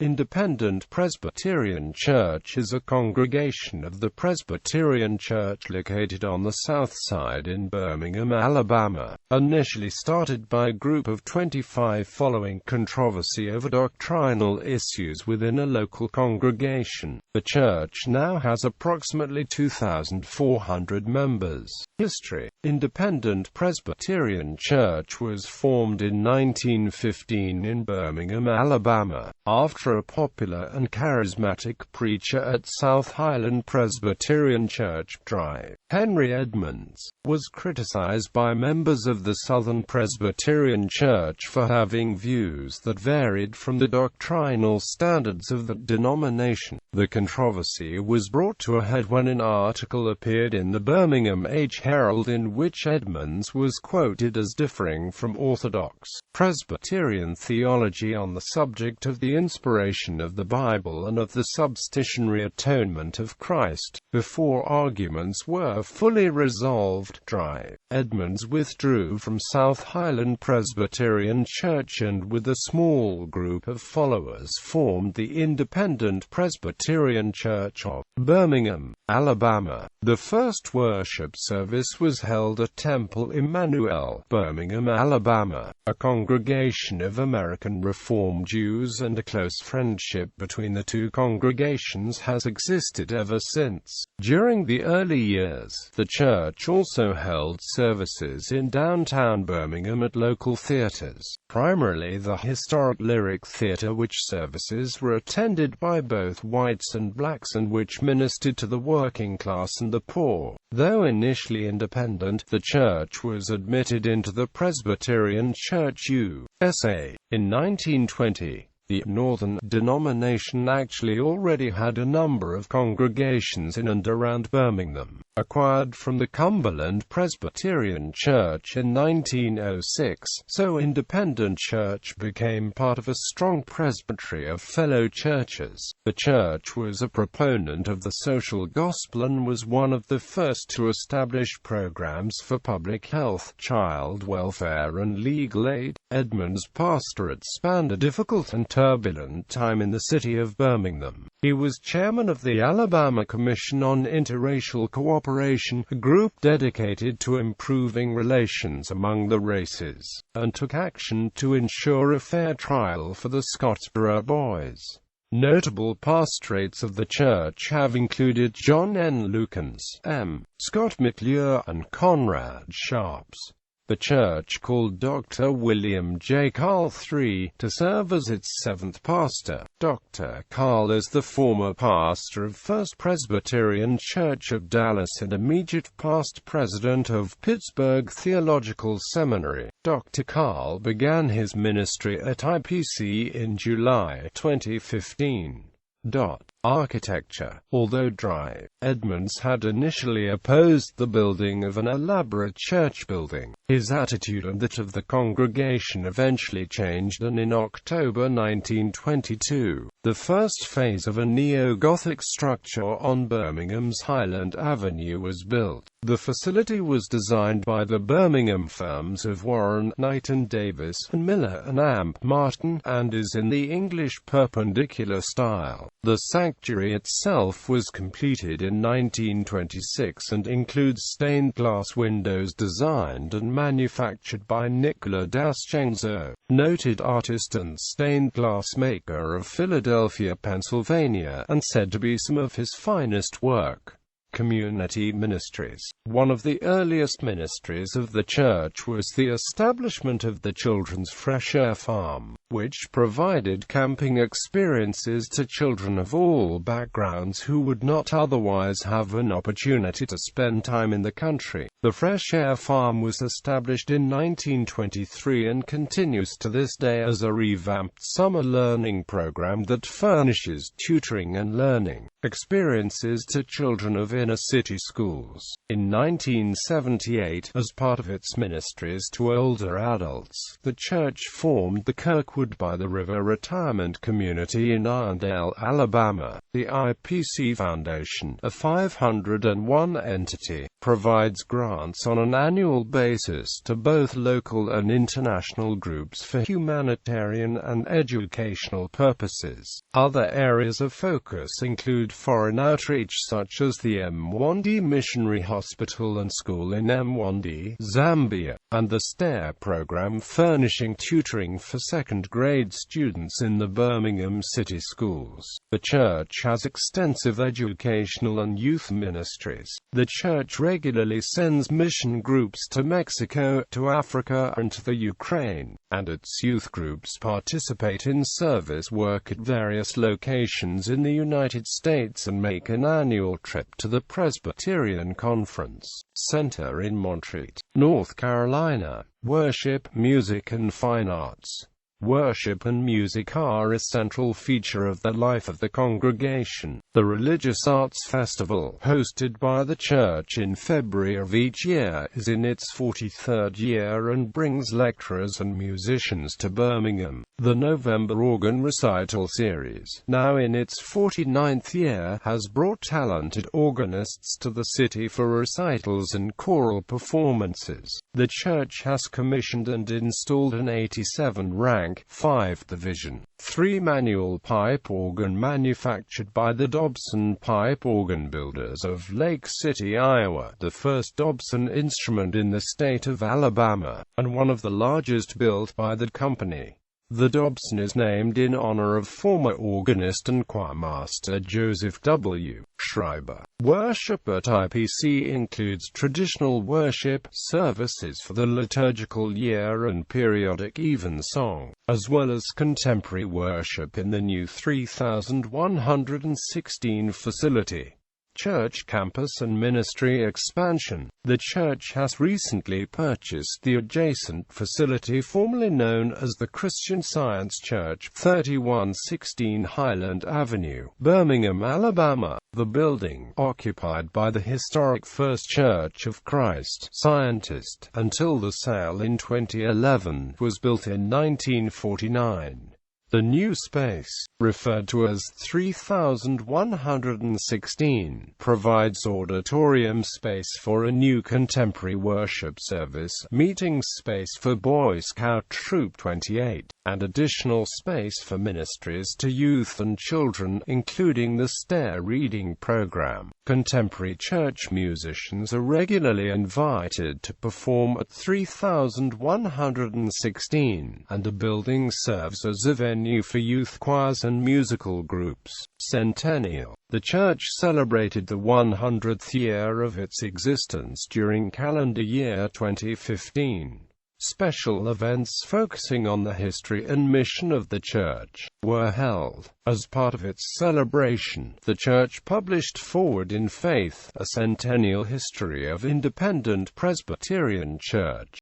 Independent Presbyterian Church is a congregation of the Presbyterian Church located on the Southside in Birmingham, Alabama. Initially started by a group of 25 following controversy over doctrinal issues within a local congregation, the church now has approximately 2,400 members. History: Independent Presbyterian Church was formed in 1915 in Birmingham, Alabama, after a popular and charismatic preacher at South Highland Presbyterian Church Drive, Henry Edmonds, was criticized by members of the Southern Presbyterian Church for having views that varied from the doctrinal standards of the denomination. The controversy was brought to a head when an article appeared in the Birmingham Herald in which Edmonds was quoted as differing from Orthodox Presbyterian theology on the subject of the inspiration of the Bible and of the substitutionary atonement of Christ. Before arguments were fully resolved, Edmonds withdrew from South Highland Presbyterian Church and with a small group of followers formed the Independent Presbyterian Church of Birmingham, Alabama. The first worship service was held at Temple Emmanuel, Birmingham, Alabama, a congregation of American Reform Jews, and a close friendship between the two congregations has existed ever since. During the early years, the church also held services in downtown Birmingham at local theaters, primarily the historic Lyric Theater, which services were attended by both whites and blacks and which ministered to the working class and the poor. Though initially independent, the church was admitted into the Presbyterian Church USA in 1920. The northern denomination actually already had a number of congregations in and around Birmingham, acquired from the Cumberland Presbyterian Church in 1906, so Independent Church became part of a strong presbytery of fellow churches. The church was a proponent of the social gospel and was one of the first to establish programs for public health, child welfare and legal aid. Edmonds' pastorate spanned a difficult and turbulent time in the city of Birmingham. He was chairman of the Alabama Commission on Interracial Cooperation, a group dedicated to improving relations among the races, and took action to ensure a fair trial for the Scottsboro Boys. Notable pastorates of the church have included John N. Lukens, M. Scott McClure, and Conrad Sharps. The church called Dr. William J. Carl III to serve as its seventh pastor. Dr. Carl is the former pastor of First Presbyterian Church of Dallas and immediate past president of Pittsburgh Theological Seminary. Dr. Carl began his ministry at IPC in July 2015. Architecture. Although Edmonds had initially opposed the building of an elaborate church building, his attitude and that of the congregation eventually changed, and in October 1922, the first phase of a Neo-Gothic structure on Birmingham's Highland Avenue was built. The facility was designed by the Birmingham firms of Warren, Knight and Davis, and Miller and Amp Martin, and is in the English Perpendicular style. The sanctuary itself was completed in 1926 and includes stained glass windows designed and manufactured by Nicola D'Ascenzo, noted artist and stained glass maker of Philadelphia, Pennsylvania, and said to be some of his finest work. Community ministries. One of the earliest ministries of the church was the establishment of the Children's Fresh Air Farm, which provided camping experiences to children of all backgrounds who would not otherwise have an opportunity to spend time in the country. The Fresh Air Farm was established in 1923 and continues to this day as a revamped summer learning program that furnishes tutoring and learning experiences to children of inner-city schools. In 1978, as part of its ministries to older adults, the church formed the Kirkwood by the River Retirement Community in Irondale, Alabama. The IPC Foundation, a 501 entity, provides grants on an annual basis to both local and international groups for humanitarian and educational purposes. Other areas of focus include foreign outreach such as the M1D Missionary Hospital and School in M1D, Zambia, and the STARE program furnishing tutoring for second-grade students in the Birmingham city schools. The church has extensive educational and youth ministries. The church regularly sends mission groups to Mexico, to Africa, and to the Ukraine, and its youth groups participate in service work at various locations in the United States and make an annual trip to the Presbyterian Conference Center in Montreat, North Carolina. Worship, music and fine arts. Worship and music are a central feature of the life of the congregation. The Religious Arts Festival, hosted by the church in February of each year, is in its 43rd year and brings lecturers and musicians to Birmingham. The November Organ Recital Series, now in its 49th year, has brought talented organists to the city for recitals and choral performances. The church has commissioned and installed an 87-rank 5-division, 3-manual pipe organ manufactured by the Dobson Pipe Organ Builders of Lake City, Iowa, the first Dobson instrument in the state of Alabama, and one of the largest built by the company. The Dobson is named in honor of former organist and choirmaster Joseph W. Schreiber. Worship at IPC includes traditional worship, services for the liturgical year and periodic evensong, as well as contemporary worship in the new 3116 facility. Church campus and ministry expansion. The church has recently purchased the adjacent facility formerly known as the Christian Science Church, 3116 Highland Avenue, Birmingham, Alabama. The building, occupied by the historic First Church of Christ Scientist until the sale in 2011, was built in 1949. The new space, referred to as 3116, provides auditorium space for a new contemporary worship service, meeting space for Boy Scout Troop 28, and additional space for ministries to youth and children, including the STARE reading program. Contemporary church musicians are regularly invited to perform at 3116, and the building serves as a venue for youth choirs and musical groups. Centennial. The church celebrated the 100th year of its existence during calendar year 2015. Special events focusing on the history and mission of the church were held. As part of its celebration, the church published Forward in Faith, a centennial history of independent Presbyterian Church.